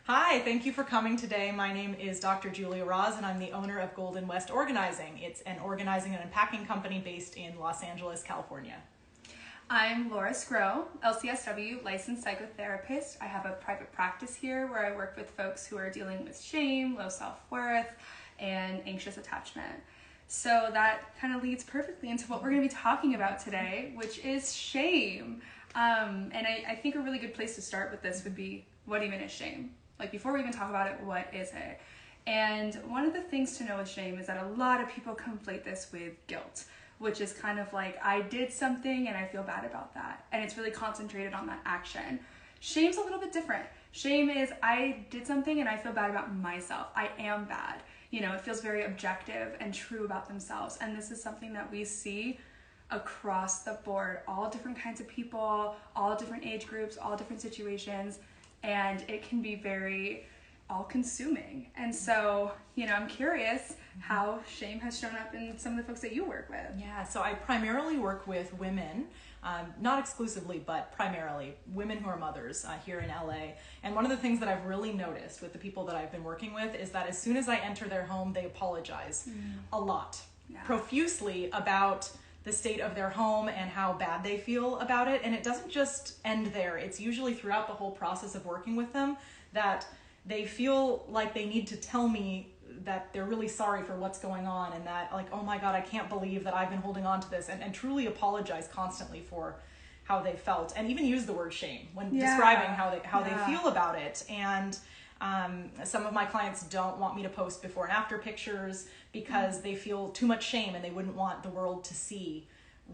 Hi, thank you for coming today. My name is Dr. Julia Roz, and I'm the owner of Golden West Organizing. It's an organizing and unpacking company based in Los Angeles, California. I'm Laura Scrow, LCSW licensed psychotherapist. I have a private practice here where I work with folks who are dealing with shame, low self-worth, and anxious attachment. So that kind of leads perfectly into what we're going to be talking about today, which is shame. And I think a really good place to start with this would be, what even is shame? Like, before we even talk about it, what is it? And one of the things to know with shame is that a lot of people conflate this with guilt, which is kind of like, I did something and I feel bad about that. And it's really concentrated on that action. Shame's a little bit different. Shame is, I did something and I feel bad about myself. I am bad. You know, it feels very objective and true about themselves. And this is something that we see across the board, all different kinds of people, all different age groups, all different situations. And it can be very all-consuming. And so, you know, I'm curious how shame has shown up in some of the folks that you work with. Yeah, so I primarily work with women, not exclusively, but primarily women who are mothers here in LA. And one of the things that I've really noticed with the people that I've been working with is that as soon as I enter their home, they apologize a lot, profusely about the state of their home and how bad they feel about it. And it doesn't just end there. It's usually throughout the whole process of working with them that they feel like they need to tell me that they're really sorry for what's going on, and that, like, oh my God, I can't believe that I've been holding on to this, and truly apologize constantly for how they felt, and even use the word shame when describing how they feel about it. And some of my clients don't want me to post before and after pictures because they feel too much shame and they wouldn't want the world to see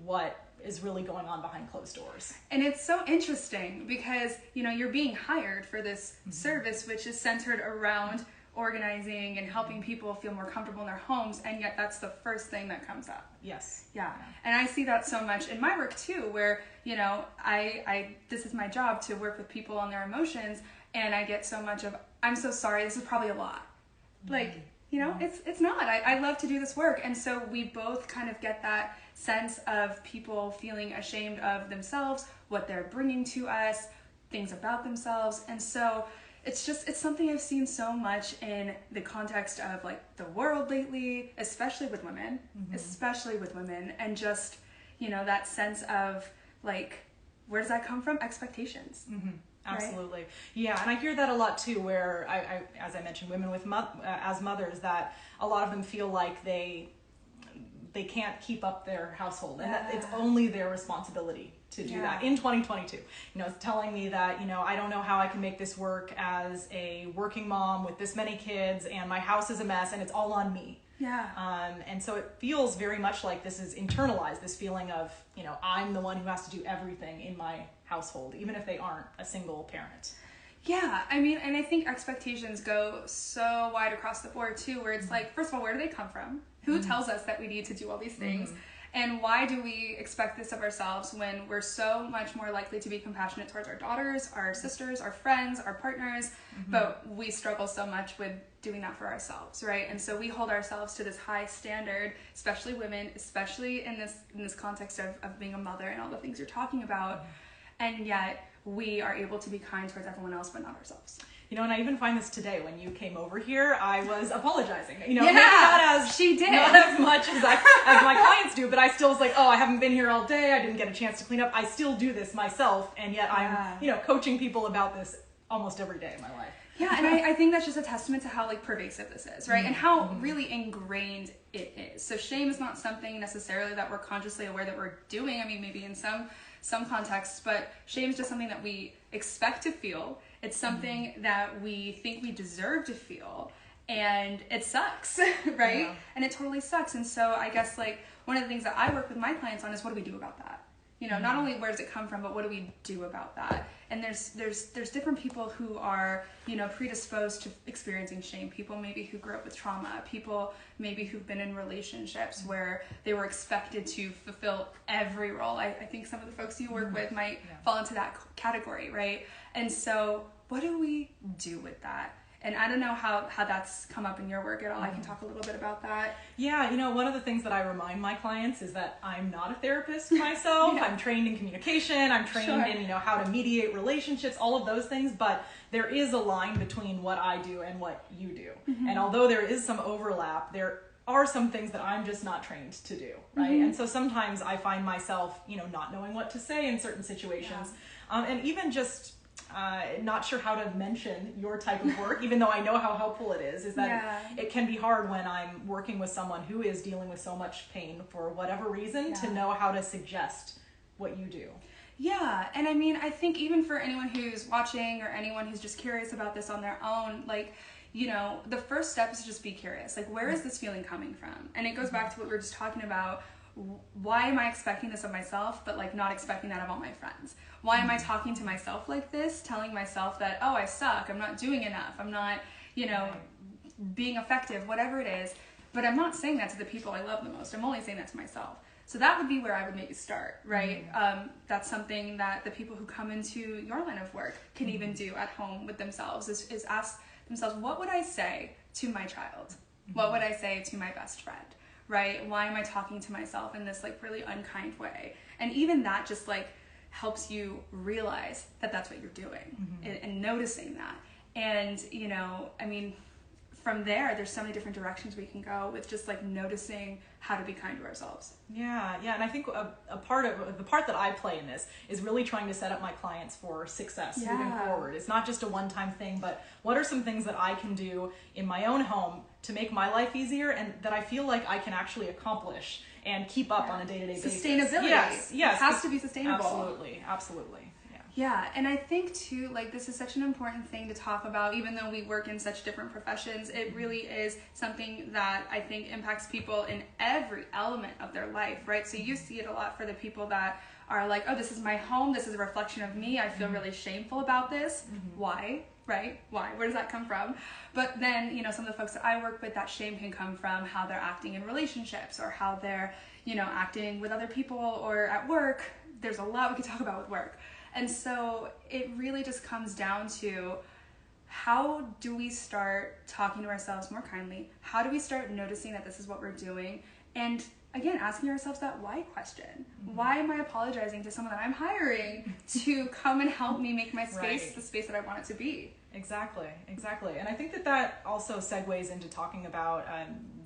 what is really going on behind closed doors. And it's so interesting because, you know, you're being hired for this service, which is centered around organizing and helping people feel more comfortable in their homes, and yet that's the first thing that comes up. Yes. Yeah. And I see that so much in my work too, where, you know, I this is my job to work with people on their emotions, and I get so much of, I'm so sorry, this is probably a lot. Like, you know, it's not. I love to do this work. And so we both kind of get that sense of people feeling ashamed of themselves, what they're bringing to us, things about themselves. And so it's something I've seen so much in the context of, like, the world lately, especially with women, and just, you know, that sense of, like, where does that come from? Expectations. Absolutely. Right? Yeah, and I hear that a lot too, where I as I mentioned, women with as mothers, that a lot of them feel like they can't keep up their household, and that it's only their responsibility to do that in 2022. You know, it's telling me that, you know, I don't know how I can make this work as a working mom with this many kids, and my house is a mess, and it's all on me. Yeah. And so it feels very much like this is internalized, this feeling of, you know, I'm the one who has to do everything in my household, even if they aren't a single parent. Yeah, I mean, and I think expectations go so wide across the board too, where it's like, first of all, where do they come from? Who tells us that we need to do all these things? And why do we expect this of ourselves when we're so much more likely to be compassionate towards our daughters, our sisters, our friends, our partners, but we struggle so much with doing that for ourselves, right? And so we hold ourselves to this high standard, especially women, especially in this context of being a mother and all the things you're talking about, and yet we are able to be kind towards everyone else but not ourselves. You know, and I even find this today when you came over here, I was apologizing. You know, maybe not as much as my clients do, but I still was like, oh, I haven't been here all day. I didn't get a chance to clean up. I still do this myself, and yet I'm, you know, coaching people about this almost every day of my life. Yeah, and I think that's just a testament to how, like, pervasive this is, right? And how really ingrained it is. So shame is not something necessarily that we're consciously aware that we're doing. I mean, maybe in some contexts, but shame is just something that we expect to feel. It's something that we think we deserve to feel, and it sucks, right? Yeah. And it totally sucks. And so I guess, like, one of the things that I work with my clients on is, what do we do about that? You know, not only where does it come from, but what do we do about that? And there's different people who are, you know, predisposed to experiencing shame. People maybe who grew up with trauma. People maybe who've been in relationships where they were expected to fulfill every role. I think some of the folks you work with might fall into that category, right? And so what do we do with that? And I don't know how that's come up in your work at all. I can talk a little bit about that. Yeah, one of the things that I remind my clients is that I'm not a therapist myself. Yeah. I'm trained in communication. I'm trained in, how to mediate relationships, all of those things. But there is a line between what I do and what you do. And although there is some overlap, there are some things that I'm just not trained to do, right? And so sometimes I find myself, not knowing what to say in certain situations. And even just not sure how to mention your type of work, even though I know how helpful it is that it can be hard when I'm working with someone who is dealing with so much pain for whatever reason to know how to suggest what you do. Yeah, and I mean, I think even for anyone who's watching or anyone who's just curious about this on their own, like, the first step is to just be curious. Like, where is this feeling coming from? And it goes back to what we were just talking about. Why am I expecting this of myself, but like not expecting that of all my friends? Why am I talking to myself like this, telling myself that, oh, I suck, I'm not doing enough, I'm not, being effective, whatever it is, but I'm not saying that to the people I love the most. I'm only saying that to myself. So that would be where I would maybe start, right? That's something that the people who come into your line of work can even do at home with themselves, is ask themselves, what would I say to my child? What would I say to my best friend? Right? Why am I talking to myself in this like really unkind way? And even that just like helps you realize that that's what you're doing and noticing that. And, I mean, from there's so many different directions we can go with just like noticing how to be kind to ourselves. Yeah. And I think a part of the part that I play in this is really trying to set up my clients for success moving forward. It's not just a one-time thing, but what are some things that I can do in my own home to make my life easier and that I feel like I can actually accomplish and keep up on a day-to-day basis. Sustainability. Yes. It has to be sustainable. Absolutely. Yeah, and I think too, like, this is such an important thing to talk about, even though we work in such different professions. It really is something that I think impacts people in every element of their life, right? So you see it a lot for the people that are like, oh, this is my home, this is a reflection of me, I feel really shameful about this. Why? Right? Why? Where does that come from? But then, some of the folks that I work with, that shame can come from how they're acting in relationships or how they're, acting with other people or at work. There's a lot we could talk about with work. And so it really just comes down to, how do we start talking to ourselves more kindly? How do we start noticing that this is what we're doing? And again, asking ourselves that why question. Why am I apologizing to someone that I'm hiring to come and help me make my space the space that I want it to be? Exactly. And I think that also segues into talking about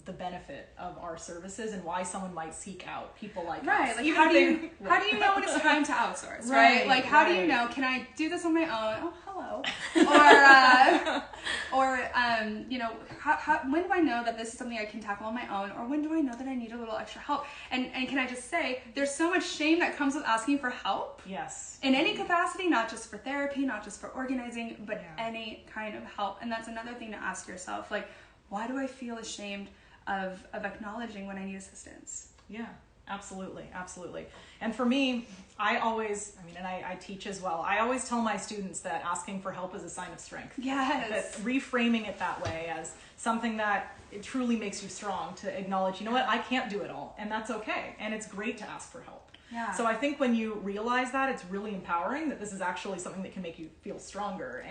the benefit of our services and why someone might seek out people like us. Right, like how do you know when it's time to outsource, right? Like how do you know, can I do this on my own? Oh, hello. When do I know that this is something I can tackle on my own, or when do I know that I need a little extra help? And can I just say, there's so much shame that comes with asking for help. Yes. In any capacity, not just for therapy, not just for organizing, but any kind of help. And that's another thing to ask yourself, like, why do I feel ashamed of acknowledging when I need assistance? Yeah, absolutely. And for me, I teach as well. I always tell my students that asking for help is a sign of strength. Yes. That reframing it that way as something that it truly makes you strong, to acknowledge, what, I can't do it all, and that's okay. And it's great to ask for help. Yeah. So I think when you realize that, it's really empowering, that this is actually something that can make you feel stronger.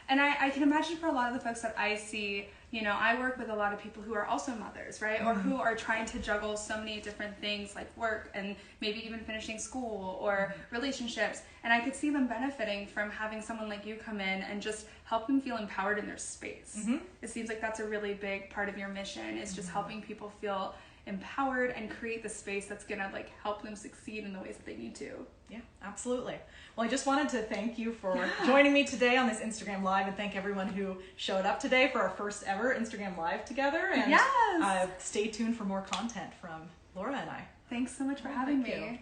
And I can imagine for a lot of the folks that I see, I work with a lot of people who are also mothers, right? Or who are trying to juggle so many different things like work and maybe even finishing school or relationships. And I could see them benefiting from having someone like you come in and just help them feel empowered in their space. It seems like that's a really big part of your mission, is just helping people feel empowered and create the space that's gonna like help them succeed in the ways that they need to. Yeah, absolutely. Well, I just wanted to thank you for joining me today on this Instagram Live, and thank everyone who showed up today for our first ever Instagram Live together. And stay tuned for more content from Laura and I. Thanks so much for having me.